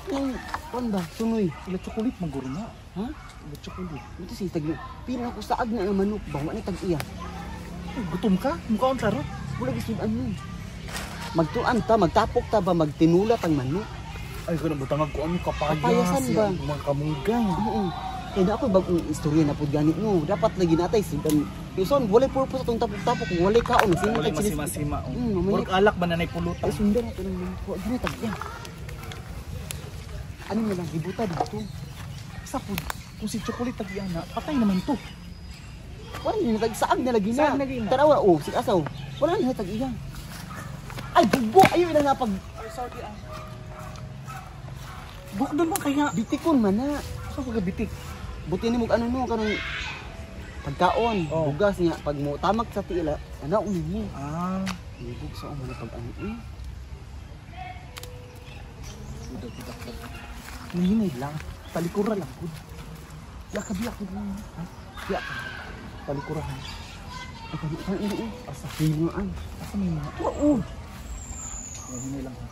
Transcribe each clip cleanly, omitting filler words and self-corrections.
Nang, kuan ba? Sunoy. Ila chocolate magurna. Ha? Ila chocolate. Ito si tag pila ko saag na ang manok ba? Wala tag iya. Gutom ka? Mukhaon saro. Wala gisudan mo. Magtuan ta, magtapok ta ba, magtinulat ang manok. Ay ko na butangag ko ano kapayas. Kapayasan ba? Mga kamunggang. Oo. Kaya na ako bagong istorya na pud ganit no. Dapat lagi natay sidan. Yuson, wala purpose atong tapok-tapok kung wala kaon. Sino Wala tag sinis? masima-sima. Mamaya. Work alak ba nanay pulutan? Ay sundan ako ng manok. Gina tag iya. Ano na lang gibuta dito? Sa food. Kung si chocolate tagyan na, patay naman to. Wala na tag saag na lagi na. Saag na lagi na. Tarawa oh, si asaw. Wala na tag iya. Ay bubo ayo na nga pag Ay sorry ah. Buk doon ba kaya? bitikon man na. Sa pagkabitik. Buti ni mo ano no kanang pagkaon, Oh. bugas niya pag mo tamak sa tila, ana uni mo. Ah. Ibig sa mo pag ano eh. Budak. Hinay lang. Talikura lang gud. Biak lang. Ha? Biak. Talikura ha. Ay kani kan ini eh. Asa hingaan. Asa may mga? Oo. Hinay lang ha.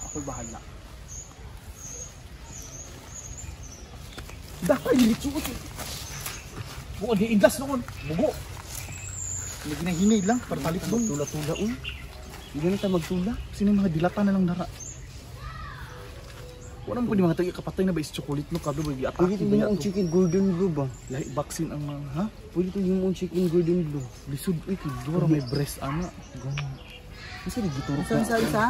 Ako'y bahala. Dapat nilitsukot eh. Bukan, hiiglas noon. Bugo. Hindi ginahingay lang, para talit doon. Tula-tula un. Hindi na tayo magtula. Sino yung mga dilata na lang dara? Wala mo ko di mga tagi kapatay na ba is chocolate no? Kablo ba i-attack? Pwede ito yung chicken Gordon Blue ba? Lahi vaccine ang mga, ha? Pwede ito yung chicken Gordon Blue. Lisod, uy, kidura may breast, ana. Ganun. Kasi nagituro ka. Isa?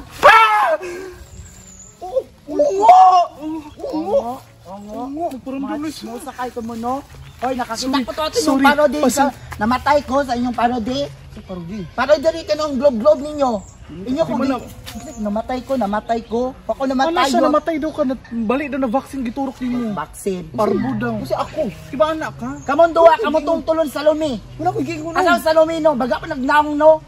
Musa kay ko mo no. Oy, nakakita ko to atin yung parody sa namatay ko sa inyong parody. Sa parodi. Parody rin kanong globe ninyo. Inyo kung namatay ko. Ako Ano namatay siya ko. namatay daw ka, bali daw na vaccine giturok ni mo. Vaccine. Parbo daw. Kasi ako. Iba anak ka? Kamon duwa, kamon tungtulon sa lumi. Wala ko gigingon. Asa sa lumi no, baga pa nagnaong no.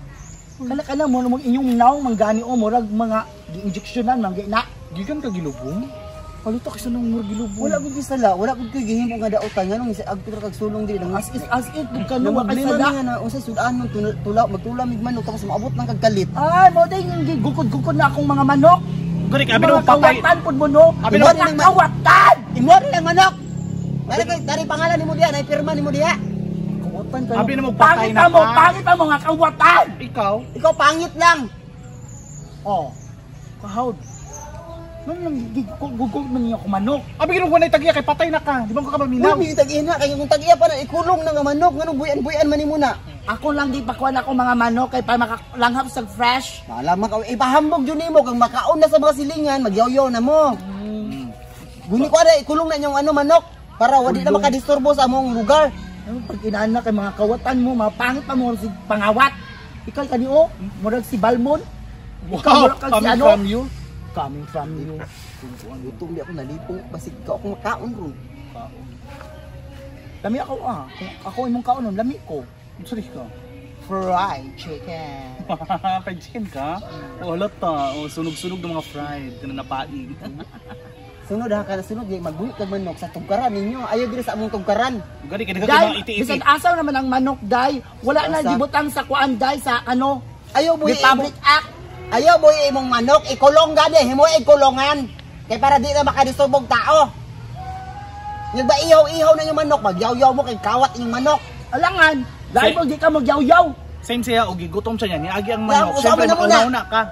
Kana mo inyong naong manggani o murag mga gi-injectionan manggi na. Gigan ka gilubong? Palito kasi nang mura gilubong. Wala ko gisala, wala ko gihimo nga daotan nganong sa agpira kag sulong diri nang As it kanu wa kay Problema sada. nga na unsay sudan mo magtula mig manok tapos maabot ng kagkalit. Ay, mo day yung gugod-gugod na akong mga manok. Gani ka, abi Mga daw patay. kawatan pud mo no. Abi Abi daw- na kawatan. Imo rin ang manok. Dari pangalan nimo diha, nay pirma nimo diha. Kawatan kayo. Abi na mo patay Pangit na mo, ka. pangit mo nga kawatan. Ikaw? Ikaw pangit lang. Oh. Kahawd. Nung lang gugod man niyo ako manok. Abi ginugo na itagya kay patay na ka. Di ba ko ka Wala maminaw? mi tag-ina kay kung tag-iya pa na ikulong na nga manok nganong buyan-buyan man nimo na. Ako lang di pakuan ako mga manok kay pa makalanghap sa fresh. Alam ka ipahambog jud nimo kang makaon na sa mga silingan, magyaw-yaw na mo. Guni ko ada ikulong na inyong ano manok para wadi na makadisturbo sa among lugar. Ano pag inaanak kay mga kawatan mo, mga pangit pa mo si pangawat. Ikaw kanio, murag si Balmon. Ikaw Wow, murag kag si coming ano? from you. Coming from you. Gutom di ako nalipong basig ka ako makaon ron. Lami ako Kung ako imong kaunon, lami ko. Sorry ka. Fried chicken. Fried chicken ka? O halata. O sunog-sunog ng mga fried. Kana napaig. Sunod ha ka na sunod magbuhi kag manok sa tugkaran ninyo. Ayaw diri sa among tugkaran. Gani kay daga Dai, mga iti-iti. bisan asaw naman ang manok dai. Wala na Asa? gibutang sa kuan dai sa ano, Ayaw buhi Republic Act. Ayaw boy imong manok, ikulong gani, himo ikulongan. Kay para di na makadisturbog tao. Yung ba ihaw-ihaw na yung manok, magyaw-yaw mo kay kawat yung manok. Alangan, dahil mo di ka magyaw-yaw. Same siya, o gigutom siya niya. Niagi ang Kaya, manok. usama Siyempre, na muna. makauna ka.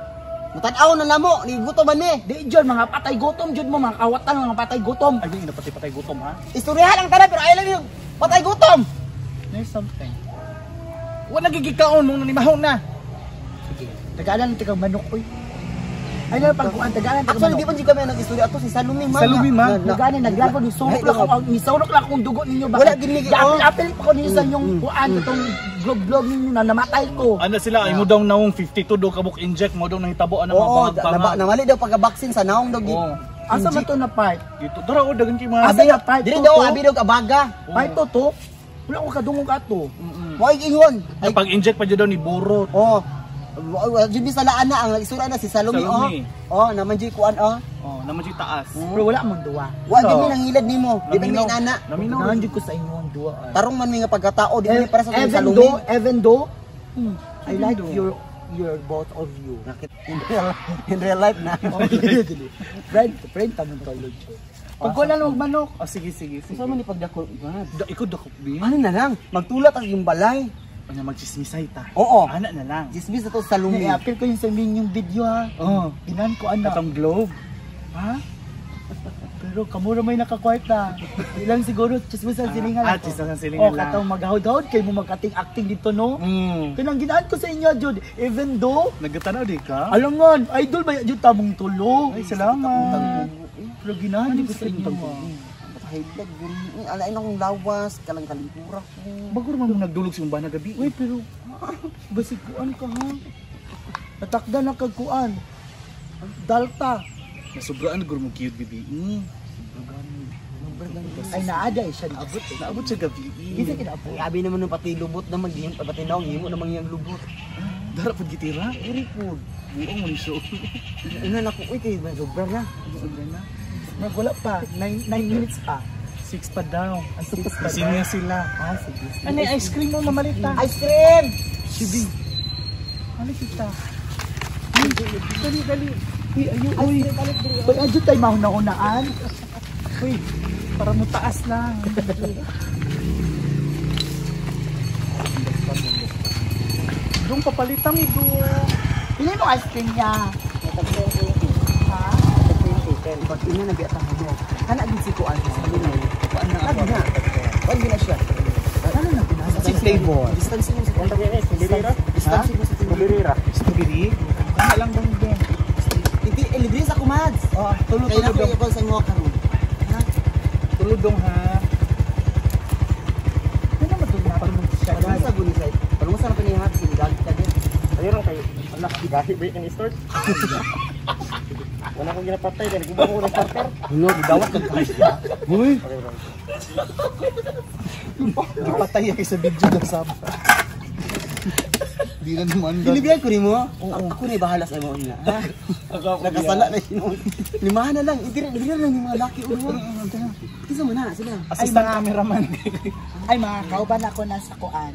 Mutanaw na namo, ni gutom man ni. Di jud mga patay gutom jud mo, mga kawatan mga patay gutom. Ay, di na patay gutom, ha? Istoryahan ang tanan pero ayaw lang yung patay gutom. There's something. Wala nagigikaon mong nanimahon na. Sige, tagalan ti kang manok oy. Ay na pagkuan tagalan ti kang Actually, di manok. pa dyan kami nag-istorya ato si Salumi man. Salumi, ma? Nagani naglago ni surok lang ako, ni surok lang akong dugo ninyo ba. Wala ginig- Apil ko ninyo sa inyong kuan itong blog ninyo na namatay ko. Ano sila, ay mo daw naong 52 daw kabuk inject mo daw nahitabo ang Oo, mga bangag. namali daw pagka-vaccine sa naong daw. Oo. Asa man to na part? Dito, dara o, dagan kayo mga... Abi na part Dili 2 daw to. abi daw kabaga. Part 2 to. Wala ko kadungog ato. Mo ay ingon. Ay, Pag-inject pa dyan daw ni Burot. oh. Jud salaan na ang istorya na si Salumi Salumi. oh. Oh, naman jud kuan oh. Oh, naman siya taas. Pero wala man duwa. Wa gid mi nangilad nimo. Di ba mi inana? Naminaw. Nandiyo ko sa inyo ang duwa. Tarong man mi nga pagkatao di mi para sa Even Salumi. though, I like Even your you're both of you. Bakit? In real life na. Friend tamon tolog. Pag wala lang manok. Oh, sige. Gusto mo ni pagdako, Brad? Ikaw dakop bi. Ano na lang, magtulat ang yung balay. Ano magchismisay ta. Oo. Ana na lang. Dismiss na to sa lumi. I-appeal ko yung sa yung video ha. Oh, Ginan ko anak. katong globe. Ha? Pero kamura may nakakwarta. Ilang siguro, chismis ang silingan. Chismis ang silingan lang. Katong maghahod-hod, kayo mo mag-acting dito, no? Mm. Pinangginaan ko sa inyo, Jud. Even though, Nagtanaw di ka? alangan, idol ba yun tamong tulo? Ay, salamat. Pero ginahan ko sa inyo, High blood, alain akong lawas, kalang kalimpura ko. Bago naman mo nagdulog sa mga gabi. Uy, pero, basig kuan ka ha? Natakda na kagkuan. Dalta. Nasubraan guro mo cute bibi. Ay, naada eh siya, naabot eh. Naabot sa gabi. Isa kinapo. Abi naman ng pati lubot naman, di pati naong himo naman yung lubot. Dara pud gitira. Iri po. Buong mo ni show. Ina na ko, uy, kayo ba, sobra na. Wala pa, 9 minutes pa. 6 pa daw. 6 pa. Sino sila? Ah, sige. Ano yung ice cream mo mamalita? Ice cream! Shibi. Ano kita? Dali. Uy, uy, adyo tayo mahuna-hunaan. Uy, para mo taas lang. Dong papalitan ito. Pili mo ice cream niya. Ha? Ba't ina nabiatan mo? Kana din si Kuan sa kanila. Kuan na ako. Kuan gina siya. Ano na pinasa? Si flavor. Distance mo sa kanila. Distance mo sa kanila. Strawberry. Ano lang dong din. Hindi, libre sa kumads. Oh, tulog Kaya na dong. ko sa inyo karon. Tulog dong ha. Ano naman doon na? Parang siya. Ano sa guni side? Parang mo sa panihat si Gagit ka din. Ayun kayo. Anak, gahi ba yung start? Wala akong ginapatay dahil gumawa ko ng starter. Ano, gidawat ka kaya. Uy. Ipatay ay sa video daw sama. Di na naman daw. Binibigay ko rin mo? Ako na bahala sa mo niya. Ha? Nakasala na siya. Limahan na lang. Idira lang yung mga laki ulo. Isa mo na, sila. Assistant cameraman. Ay, mga kauban ako nasa kuan.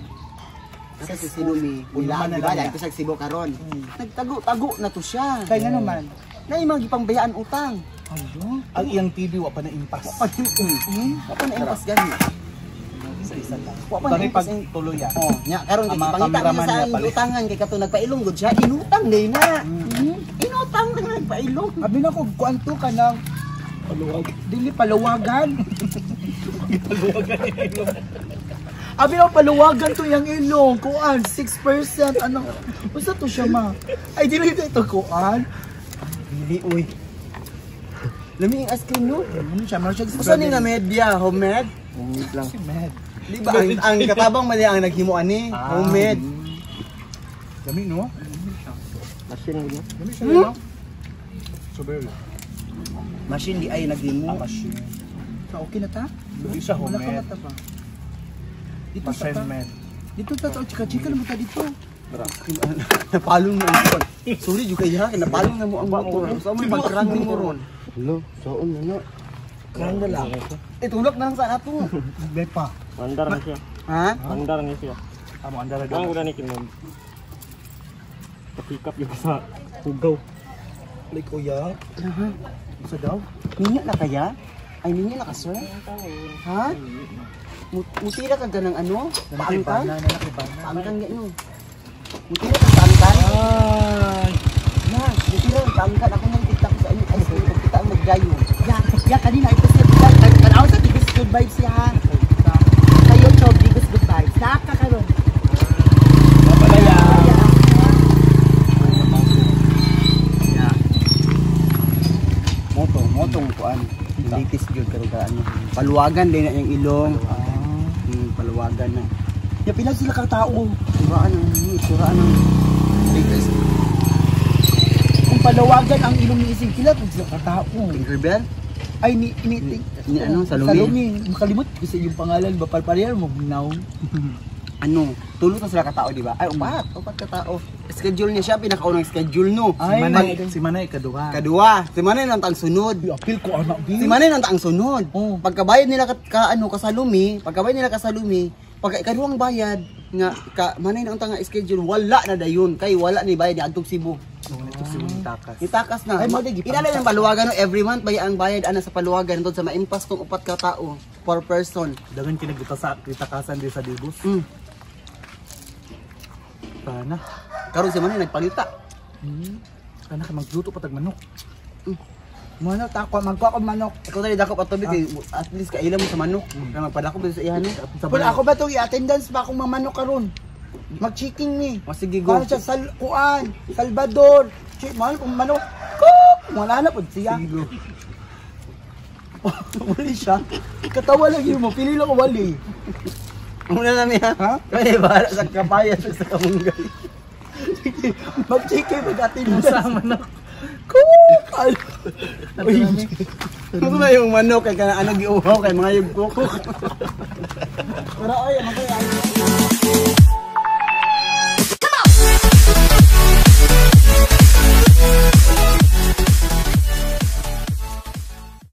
Kasi si Sinumi, Ulaman na diba? lang. Dahil ko sa Cebu karon. Nagtago na to siya. Kaya nga naman. Na yung mga gipangbayaan utang. Ang iyang TV wa pa na impas. Wapa na impas gani. Isa lang. Wapa na Bari impas. pag tuloy ya. Oh, nya karon kay Ang mga pangita niya cameraman sa niya ang pala. utangan kay kato nagpailong gud siya, inutang din na. Inutang na nagpailong. Abi na ko kuan to ka ng paluwag. Dili paluwagan. Abi na paluwagan to yung ilong. Kuan 6% ano. Basta to siya ma. Ay dili ito kuan. Dili uy. Lami ang ice cream no. Ano siya man siya. Gusto ni nga media, homemade. Humid lang. Si Med. Di ba ang katabang man ang naghimo ani, homemade. Dami no? Machine mo. Dami siya no? Strawberry. Machine di ay naghimo. Machine. So, okay na ta? Hindi siya Wala ka homemade. mata ba? Dito sa Machine ta. med. Dito ta ta chika-chika na mo ta dito. Napalong na ang motor. Sorry juga ya, napalong na mo ang motor. Sa mo pagkrang ni mo ron. Hello, soon na no. Krang na lang. Tulak na lang sa ato. Hindi pa. Andar na siya. Ha? Andar na siya. Amo andara Ang daw. una ni Kinon. Kapikap yung sa hugaw. Like kuya. Sa daw? Ninya na kaya? Ay ninya na ka sir? Ha? Mutira ka ganang ano? Paangkan? Paangkan gano. Mutira ka paangkan? Ay. Na, mutira ka paangkan. Ako nang tiktak sa inyo. Ay, sa kita ang magdayo. Ya kanina ito siya bilang tanaw sa Digos Good Vibes siya. Sa YouTube Digos Good Vibes. Nakakaroon. Papalaya. Motong kuan. Litis gyud karo ka ano. Paluwagan din na yung ilong. Paluwagan na. Ya pila sila ka tao. Suraan ang suraan ang litis. Kung palawagan ang ilong ni isig kila pag sila ka tao. Rebel? Ay ni ni Ano, Salome? Makalimot kasi yung pangalan ba parehas mo now. Ano, tulog na sila katao, di ba? Ay, upat katao. Schedule niya siya, pinakaunang schedule no. Si Manay kaduha. Kadua, si Manay nang tang sunod. Apil ko anak Si Manay nang tang sunod. Oh. Pagkabayad nila kasalumi, pagkabayad nila kasalumi, pag ikaduhang bayad, nga manay na unta nga schedule wala na dayon kay wala ni bayad ni adtong Cebu. Ito si yung takas. Itakas na. Ay, mo, di, Inala ng paluwagan no, every month bay ang bayad ana sa paluwagan tungod sa maimpas tong upat ka tao per person. Dagan kinagita sa takasan di sa Dibus. Sana. Karon si manay nagpalita. Sana ka magluto pa tag manok. Manok, magkuha ko manok. Ikaw dali dako pa tubig at least kailan mo sa manok. Na magpadako ba sa ihan ni. Pero ako ba itong i-attendance ba akong mamanok karon? Mag-checking ni. O sige go. Kano siya Salvador. Mahal kong manok. Cook! Wala na po siya. Wali siya. Katawa lang yun mo. Pili lang ko wali. Muna na niya. Ha? Kaya bahala sa kapayan sa kamunggay. Mag-checking, mag-attendance. Sa manok. Cook! Ano na yung manok kay kana ano giuhaw kay mga yugkok. Pero ay, magkaya.